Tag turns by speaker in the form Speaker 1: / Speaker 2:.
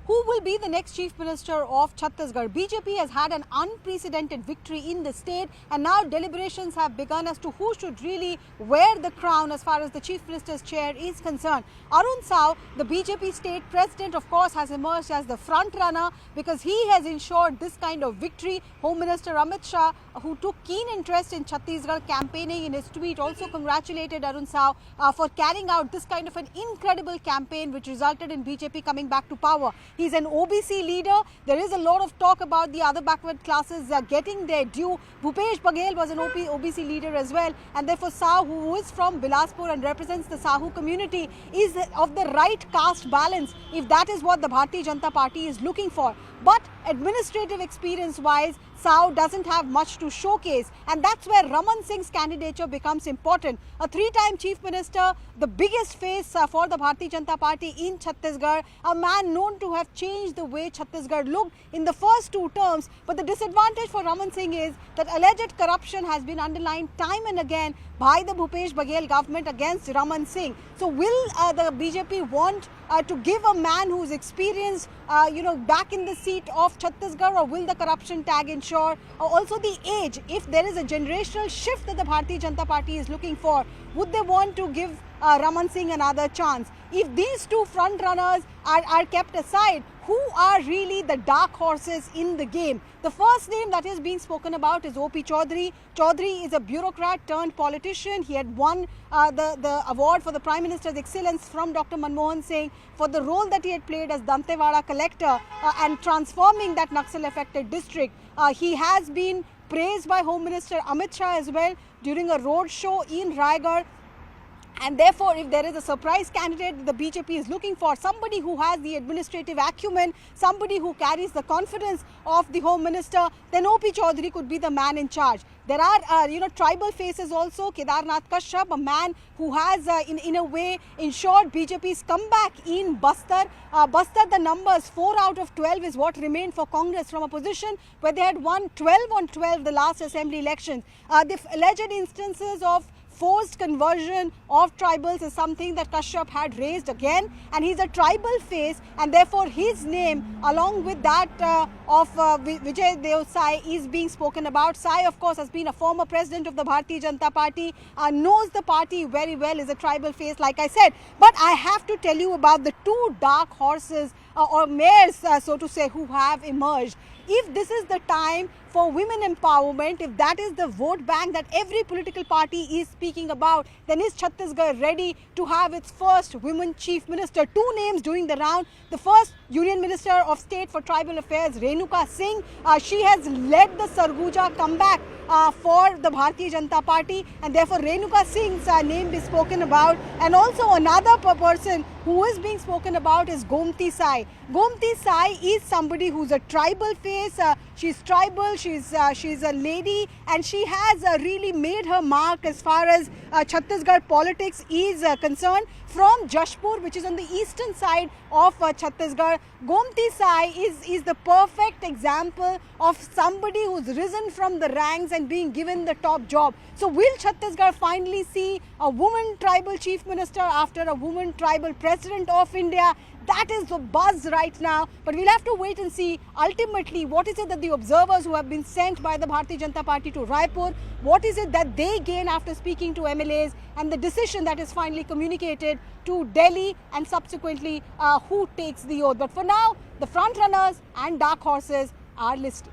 Speaker 1: Who will be the next Chief Minister of Chhattisgarh? BJP has had an unprecedented victory in the state, and now deliberations have begun as to who should really wear the crown as far as the Chief Minister's chair is concerned. Arun Sao, the BJP state president, of course, has emerged as the front runner because he has ensured this kind of victory. Home Minister Amit Shah, who took keen interest in Chhattisgarh campaigning, in his tweet also congratulated Arun Sao for carrying out this kind of an incredible campaign which resulted in BJP coming back to power. He's an OBC leader. There is a lot of talk about the other backward classes getting their due. Bhupesh Baghel was an OBC leader as well, and therefore Sao, who is from Bilaspur and represents the Sahu community, is of the right caste balance, if that is what the Bharatiya Janata Party is looking for. But administrative experience wise, Sao doesn't have much to showcase, and that's where Raman Singh's candidature becomes important. A three-time Chief Minister, the biggest face for the Bharatiya Janata Party in Chhattisgarh, a man known to have changed the way Chhattisgarh looked in the first two terms. But the disadvantage for Raman Singh is that alleged corruption has been underlined time and again by the Bhupesh Baghel government against Raman Singh. So will the BJP want to give a man who's experienced, back in the seat of Chhattisgarh, or will the corruption tag ensure? Also the age, if there is a generational shift that the Bharatiya Janata Party is looking for, would they want to give Raman Singh another chance? If these two front runners are kept aside, who are really the dark horses in the game? The first name that is being spoken about is O.P. Chaudhary. Chaudhary is a bureaucrat turned politician. He had won the award for the Prime Minister's Excellence from Dr. Manmohan Singh for the role that he had played as Dantewada collector and transforming that Naxal-affected district. He has been praised by Home Minister Amit Shah as well during a road show in Raigad. And therefore, if there is a surprise candidate the BJP is looking for, somebody who has the administrative acumen, somebody who carries the confidence of the Home Minister, then O.P. Chaudhary could be the man in charge. There are, tribal faces also. Kedarnath Kashyap, a man who has, in a way, ensured BJP's comeback in Bastar. Bastar, the numbers 4 out of 12 is what remained for Congress from a position where they had won 12 on 12 the last assembly elections. The alleged instances of forced conversion of tribals is something that Kashyap had raised again, and he's a tribal face, and therefore his name along with that of Vijay Dev Sai is being spoken about. Sai, of course, has been a former president of the Bharatiya Janata Party, knows the party very well, is a tribal face like I said. But I have to tell you about the two dark horses or mares, so to say, who have emerged. If this is the time for women empowerment, if that is the vote bank that every political party is speaking about, then is Chhattisgarh ready to have its first women chief minister? Two names doing the round. The first, Union Minister of State for Tribal Affairs, Renuka Singh. She has led the Sarguja comeback for the Bharatiya Janata Party, and therefore Renuka Singh's name is spoken about. And also another person who is being spoken about is Gomti Sai. Gomti Sai is somebody who's a tribal face. She's tribal, she's a lady, and she has really made her mark as far as Chhattisgarh politics is concerned. From Jashpur, which is on the eastern side of Chhattisgarh, Gomti Sai is the perfect example of somebody who's risen from the ranks and being given the top job. So will Chhattisgarh finally see a woman tribal chief minister after a woman tribal president of India? That is the buzz right now, but we'll have to wait and see ultimately what is it that the observers who have been sent by the Bharatiya Janata Party to Raipur, what is it that they gain after speaking to MLAs, and the decision that is finally communicated to Delhi, and subsequently who takes the oath. But for now, the front runners and dark horses are listed.